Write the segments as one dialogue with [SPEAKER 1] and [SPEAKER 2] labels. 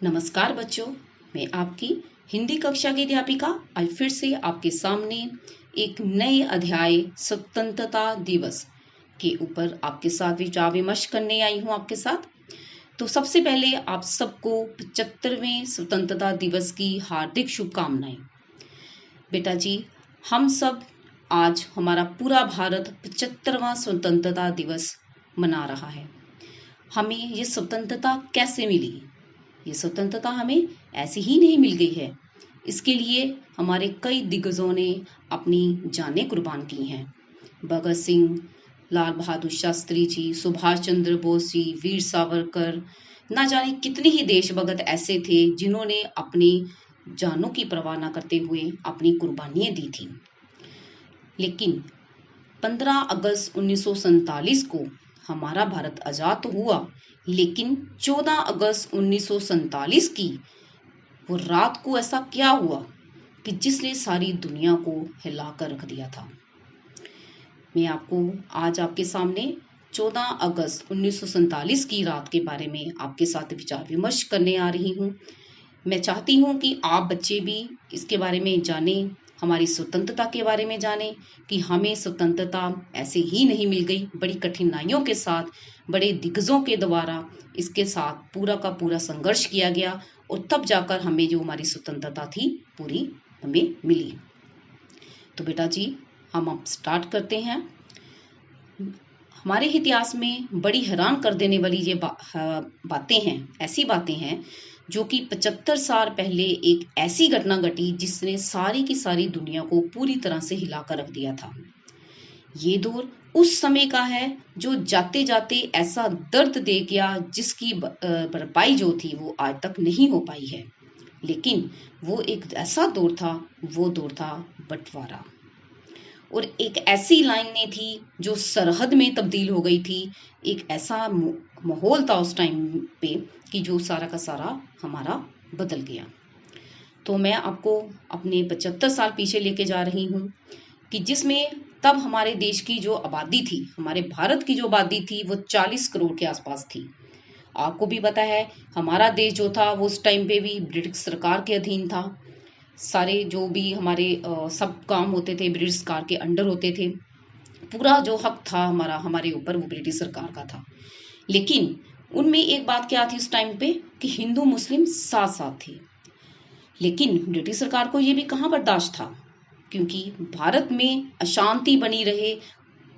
[SPEAKER 1] नमस्कार बच्चों, मैं आपकी हिंदी कक्षा की अध्यापिका आज फिर से आपके सामने एक नए अध्याय स्वतंत्रता दिवस के ऊपर आपके साथ विचार विमर्श करने आई हूँ आपके साथ। तो सबसे पहले आप सबको 75वें स्वतंत्रता दिवस की हार्दिक शुभकामनाएं। बेटा जी, हम सब आज हमारा पूरा भारत 75वां स्वतंत्रता दिवस मना रहा है। हमें ये स्वतंत्रता कैसे मिली? ये स्वतंत्रता हमें ऐसे ही नहीं मिल गई है। इसके लिए हमारे कई दिग्गजों ने अपनी जानें कुर्बान की हैं। भगत सिंह, लाल बहादुर शास्त्री जी, सुभाष चंद्र बोस जी, वीर सावरकर, ना जाने कितने ही देशभक्त ऐसे थे जिन्होंने अपनी जानों की परवाह न करते हुए अपनी कुर्बानियां दी थी। लेकिन 15 अगस्त 1947 को हमारा भारत आजाद तो हुआ, लेकिन 14 अगस्त 1947 की वो रात को ऐसा क्या हुआ कि जिसने सारी दुनिया को हिलाकर रख दिया था। मैं आपको आज आपके सामने 14 अगस्त 1947 की रात के बारे में आपके साथ विचार विमर्श करने आ रही हूँ। मैं चाहती हूँ कि आप बच्चे भी इसके बारे में जानें, हमारी स्वतंत्रता के बारे में जानें कि हमें स्वतंत्रता ऐसे ही नहीं मिल गई, बड़ी कठिनाइयों के साथ, बड़े दिग्गजों के द्वारा इसके साथ पूरा का पूरा संघर्ष किया गया और तब जाकर हमें जो हमारी स्वतंत्रता थी पूरी हमें मिली। तो बेटा जी, हम अब स्टार्ट करते हैं। हमारे इतिहास में बड़ी हैरान कर देने वाली ये बातें हैं, ऐसी बातें हैं जो कि 75 साल पहले एक ऐसी घटना घटी जिसने सारी की सारी दुनिया को पूरी तरह से हिलाकर रख दिया था। ये दौर उस समय का है जो जाते जाते ऐसा दर्द दे गया जिसकी भरपाई जो थी वो आज तक नहीं हो पाई है। लेकिन वो एक ऐसा दौर था, वो दौर था बंटवारा। और एक ऐसी लाइन ने थी जो सरहद में तब्दील हो गई थी। एक ऐसा माहौल था उस टाइम पे कि जो सारा का सारा हमारा बदल गया। तो मैं आपको अपने 75 साल पीछे लेके जा रही हूँ कि जिसमें तब हमारे देश की जो आबादी थी, हमारे भारत की जो आबादी थी वो 40 करोड़ के आसपास थी। आपको भी पता है हमारा देश जो था वो उस टाइम पे भी ब्रिटिश सरकार के अधीन था। सारे जो भी हमारे सब काम होते थे ब्रिटिश सरकार के अंडर होते थे। पूरा जो हक था हमारा हमारे ऊपर वो ब्रिटिश सरकार का था। लेकिन उनमें एक बात क्या थी उस टाइम पे कि हिंदू मुस्लिम साथ साथ थे। लेकिन ब्रिटिश सरकार को ये भी कहाँ बर्दाश्त था, क्योंकि भारत में अशांति बनी रहे,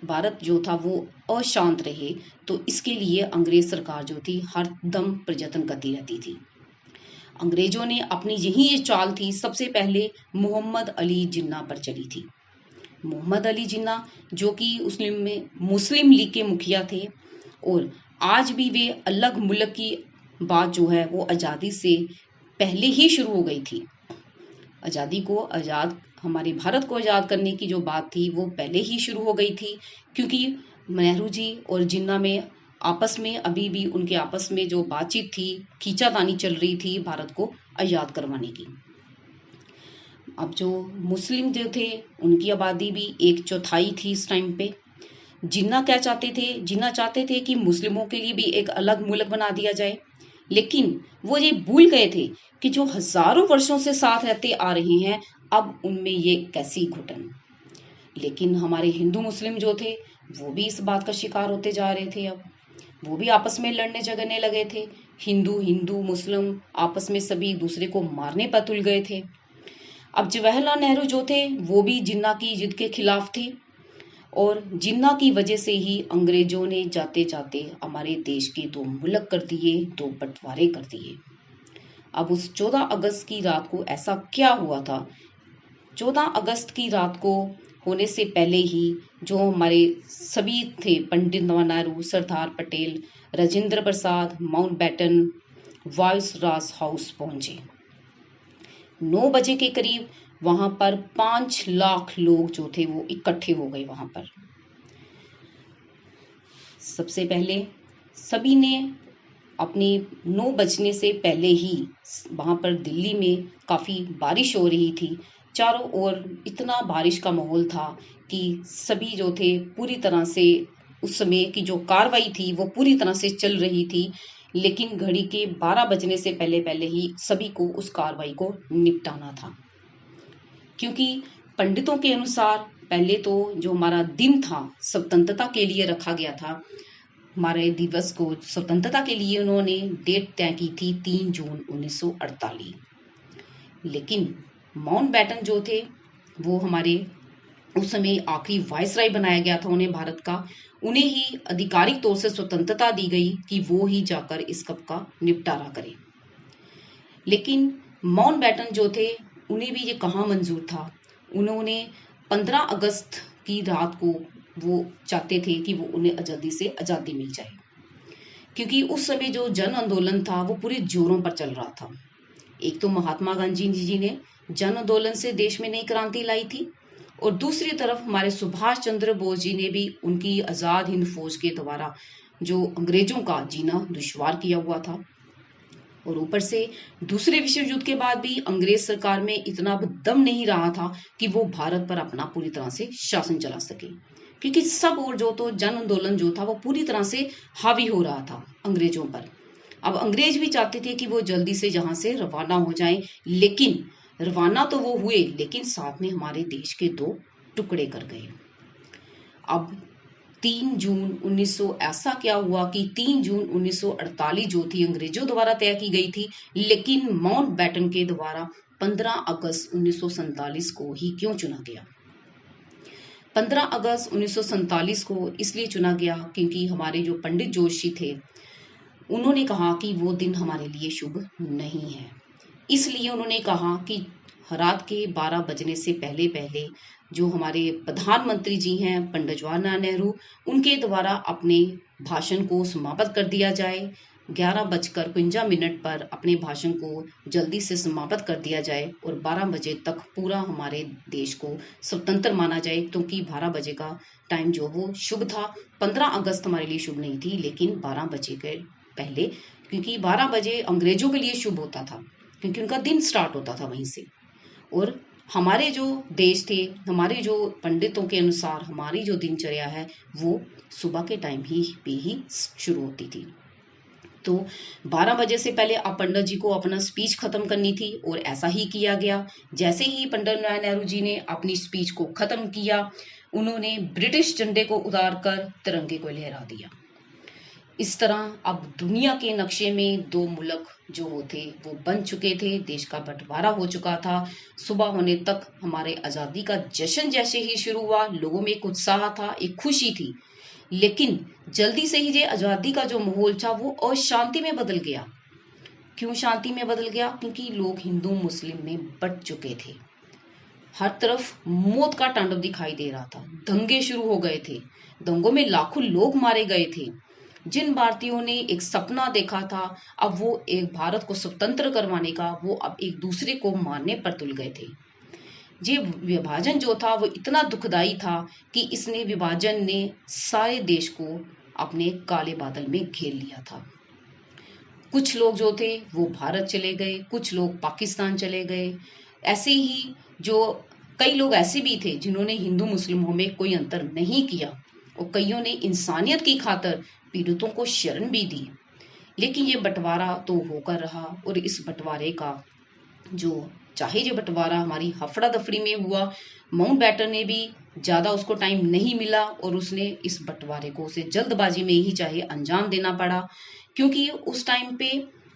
[SPEAKER 1] भारत जो था वो अशांत रहे, तो इसके लिए अंग्रेज सरकार जो थी हर दम प्रयत्न करती रहती थी। अंग्रेजों ने अपनी यही ये चाल थी, सबसे पहले मोहम्मद अली जिन्ना पर चली थी। मोहम्मद अली जिन्ना जो कि मुस्लिम लीग के मुखिया थे और आज भी वे अलग मुल्क की बात जो है वो आज़ादी से पहले ही शुरू हो गई थी। आज़ादी को आज़ाद हमारे भारत को आज़ाद करने की जो बात थी वो पहले ही शुरू हो गई थी, क्योंकि नेहरू जी और जिन्ना में आपस में अभी भी उनके आपस में जो बातचीत थी, खींचातानी चल रही थी भारत को आज़ाद करवाने की। अब जो मुस्लिम जो थे उनकी आबादी भी 1/4 थी इस टाइम पे। जिन्ना क्या चाहते थे, जिन्ना चाहते थे कि मुस्लिमों के लिए भी एक अलग मुल्क बना दिया जाए। लेकिन वो ये भूल गए थे कि जो हजारों वर्षों से साथ रहते आ रहे हैं, अब उनमें ये कैसी घुटन। लेकिन हमारे हिंदू मुस्लिम जो थे वो भी इस बात का शिकार होते जा रहे थे। अब वो भी आपस में लड़ने झगड़ने लगे थे। हिंदू हिंदू मुस्लिम आपस में सभी एक दूसरे को मारने पर तुल गए थे। अब जवाहरलाल नेहरू जो थे वो भी जिन्ना की जिद के खिलाफ थे और जिन्ना की वजह से ही अंग्रेजों ने जाते जाते हमारे देश के 2 मुल्क कर दिए, 2 बंटवारे कर दिए। अब उस 14 अगस्त की रात को ऐसा क्या हुआ था? 14 अगस्त की रात को होने से पहले ही जो हमारे सभी थे, Pandit Jawaharlal Nehru, Sardar Patel, Rajendra Prasad, Mountbatten viceroy house पहुंचे। 9 बजे के करीब वहां पर 5 लाख लोग जो थे वो इकट्ठे हो गए वहां पर। सबसे पहले सभी ने अपनी 9 बजने से पहले ही वहां पर दिल्ली में काफी बारिश हो रही थी। चारों ओर इतना बारिश का माहौल था कि सभी जो थे पूरी तरह से उस समय की जो कार्रवाई थी वो पूरी तरह से चल रही थी। लेकिन घड़ी के 12 बजने से पहले पहले ही सभी को उस कार्रवाई को निपटाना था। क्योंकि पंडितों के अनुसार पहले तो जो हमारा दिन था स्वतंत्रता के लिए रखा गया था, हमारे दिवस को स्वतंत्रता के लिए उन्होंने डेट तय की थी 3 जून 1948। लेकिन माउंटबेटन जो थे वो हमारे उस समय आखिरी वायसराय बनाया गया था उन्हें भारत का, उन्हें ही आधिकारिक तौर से स्वतंत्रता दी गई कि वो ही जाकर इस कप का निपटारा करें। लेकिन माउंटबेटन जो थे उन्हें भी ये कहाँ मंजूर था। उन्होंने 15 अगस्त की रात को वो चाहते थे कि वो उन्हें आज़ादी से आज़ादी मिल जाए, क्योंकि उस समय जो जन आंदोलन था वो पूरे जोरों पर चल रहा था। एक तो महात्मा गांधी जी ने जन आंदोलन से देश में नई क्रांति लाई थी, और दूसरी तरफ हमारे सुभाष चंद्र बोस जी ने भी उनकी आजाद हिंद फौज के द्वारा जो अंग्रेजों का जीना दुश्वार किया हुआ था। और ऊपर से दूसरे विश्व युद्ध के बाद भी अंग्रेज सरकार में इतना दम नहीं रहा था कि वो भारत पर अपना पूरी तरह से शासन चला सके, क्योंकि सब और जो तो जन आंदोलन जो था वो पूरी तरह से हावी हो रहा था अंग्रेजों पर। अब अंग्रेज भी चाहते थे कि वो जल्दी से यहाँ से रवाना हो जाएं, लेकिन रवाना तो वो हुए लेकिन साथ में हमारे देश के 2 टुकड़े कर गए। अब 3 जून 1900 ऐसा क्या हुआ कि 3 जून 1948 जो थी अंग्रेजों द्वारा तय की गई थी, लेकिन माउंटबेटन के द्वारा 15 अगस्त 1947 को ही क्यों चुना गया। 15 अगस्त 1947 को इसलिए चुना गया क्योंकि हमारे जो पंडित जोशी थे उन्होंने कहा कि वो दिन हमारे लिए शुभ नहीं है। इसलिए उन्होंने कहा कि रात के 12 बजने से पहले पहले जो हमारे प्रधानमंत्री जी हैं पंडित जवाहरलाल नेहरू, उनके द्वारा अपने भाषण को समाप्त कर दिया जाए। 11:52 पर अपने भाषण को जल्दी से समाप्त कर दिया जाए और 12 बजे तक पूरा हमारे देश को स्वतंत्र माना जाए, क्योंकि 12 बजे का टाइम जो वो शुभ था। 15 अगस्त हमारे लिए शुभ नहीं थी, लेकिन 12 बजे के पहले, क्योंकि 12 बजे अंग्रेजों के लिए शुभ होता था क्योंकि उनका दिन स्टार्ट होता था वहीं से। और हमारे जो देश थे, हमारे जो पंडितों के अनुसार हमारी जो दिनचर्या है वो सुबह के टाइम ही शुरू होती थी। तो 12 बजे से पहले अब पंडित जी को अपना स्पीच खत्म करनी थी और ऐसा ही किया गया। जैसे ही पंडित जवाहरलाल नेहरू जी ने अपनी स्पीच को खत्म किया, उन्होंने ब्रिटिश झंडे को उतार कर तिरंगे को लहरा दिया। इस तरह अब दुनिया के नक्शे में 2 मुल्क जो होते वो बन चुके थे, देश का बंटवारा हो चुका था। सुबह होने तक हमारे आज़ादी का जश्न जैसे ही शुरू हुआ, लोगों में एक उत्साह था, एक खुशी थी, लेकिन जल्दी से ही ये आज़ादी का जो माहौल था वो अशांति में बदल गया। क्यों शांति में बदल गया? क्योंकि लोग हिंदू मुस्लिम में बंट चुके थे। हर तरफ मौत का तांडव दिखाई दे रहा था, दंगे शुरू हो गए थे, दंगों में लाखों लोग मारे गए थे। जिन भारतीयों ने एक सपना देखा था, अब वो एक भारत को स्वतंत्र करवाने का, वो अब एक दूसरे को मारने पर तुल गए थे। ये विभाजन जो था वो इतना दुखदाई था कि इसने विभाजन ने सारे देश को अपने काले बादल में घेर लिया था। कुछ लोग जो थे वो भारत चले गए, कुछ लोग पाकिस्तान चले गए। ऐसे ही जो कई लोग ऐसे भी थे जिन्होंने हिंदू मुस्लिमों में कोई अंतर नहीं किया, और कईयों ने इंसानियत की खातिर पीड़ितों को शरण भी दी। लेकिन ये बंटवारा तो होकर रहा, और इस बंटवारे का जो चाहे जो बंटवारा हमारी हफड़ा दफड़ी में हुआ, माउंटबेटन ने भी ज्यादा उसको टाइम नहीं मिला और उसने इस बंटवारे को उसे जल्दबाजी में ही चाहे अंजाम देना पड़ा, क्योंकि उस टाइम पे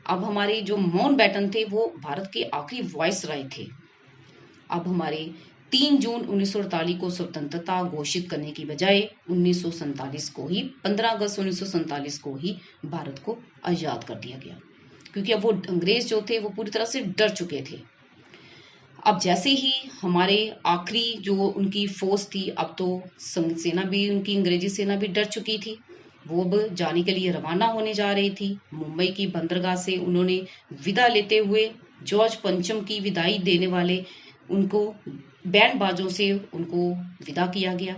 [SPEAKER 1] अब हमारे जो माउंटबेटन थे वो भारत के आखिरी वायसराय थे। अब हमारे 3 जून 1948 को स्वतंत्रता घोषित करने की बजाय 1947 को ही 15 अगस्त 1947 को ही भारत को आजाद कर दिया गया, क्योंकि अब वो अंग्रेज जो थे वो पूरी तरह से डर चुके थे। अब जैसे ही हमारे आखिरी जो उनकी फौज थी, अब तो संघ सेना भी, उनकी अंग्रेजी सेना भी डर चुकी थी, वो अब जाने के लिए रवाना होने जा रही थी। मुंबई की बंदरगाह से उन्होंने विदा लेते हुए जॉर्ज पंचम की विदाई देने वाले उनको बैंड बाजों से उनको विदा किया गया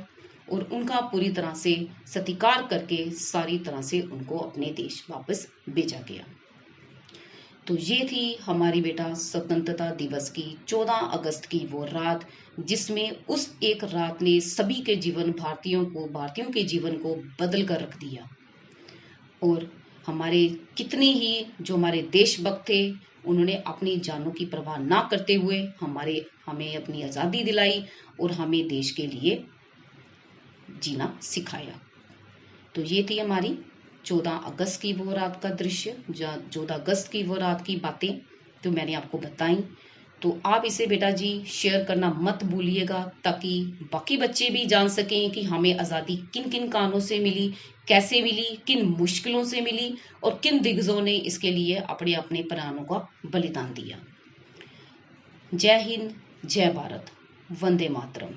[SPEAKER 1] और उनका पूरी तरह से सत्कार करके सारी तरह से उनको अपने देश वापस भेजा गया। तो ये थी हमारी बेटा स्वतंत्रता दिवस की 14 अगस्त की वो रात, जिसमें उस एक रात ने सभी के जीवन, भारतीयों के जीवन को बदल कर रख दिया। और हमारे कितने ही जो हमारे देशभक्त थे, उन्होंने अपनी जानों की परवाह ना करते हुए हमें अपनी आज़ादी दिलाई और हमें देश के लिए जीना सिखाया। तो ये थी हमारी 14 अगस्त की वो रात का दृश्य, 14 अगस्त की वो रात की बातें तो मैंने आपको बताई। तो आप इसे बेटा जी शेयर करना मत भूलिएगा, ताकि बाकी बच्चे भी जान सकें कि हमें आज़ादी किन किन कारणों से मिली, कैसे मिली, किन मुश्किलों से मिली और किन दिग्गजों ने इसके लिए अपने अपने प्राणों का बलिदान दिया। जय हिंद, जय भारत, वंदे मातरम।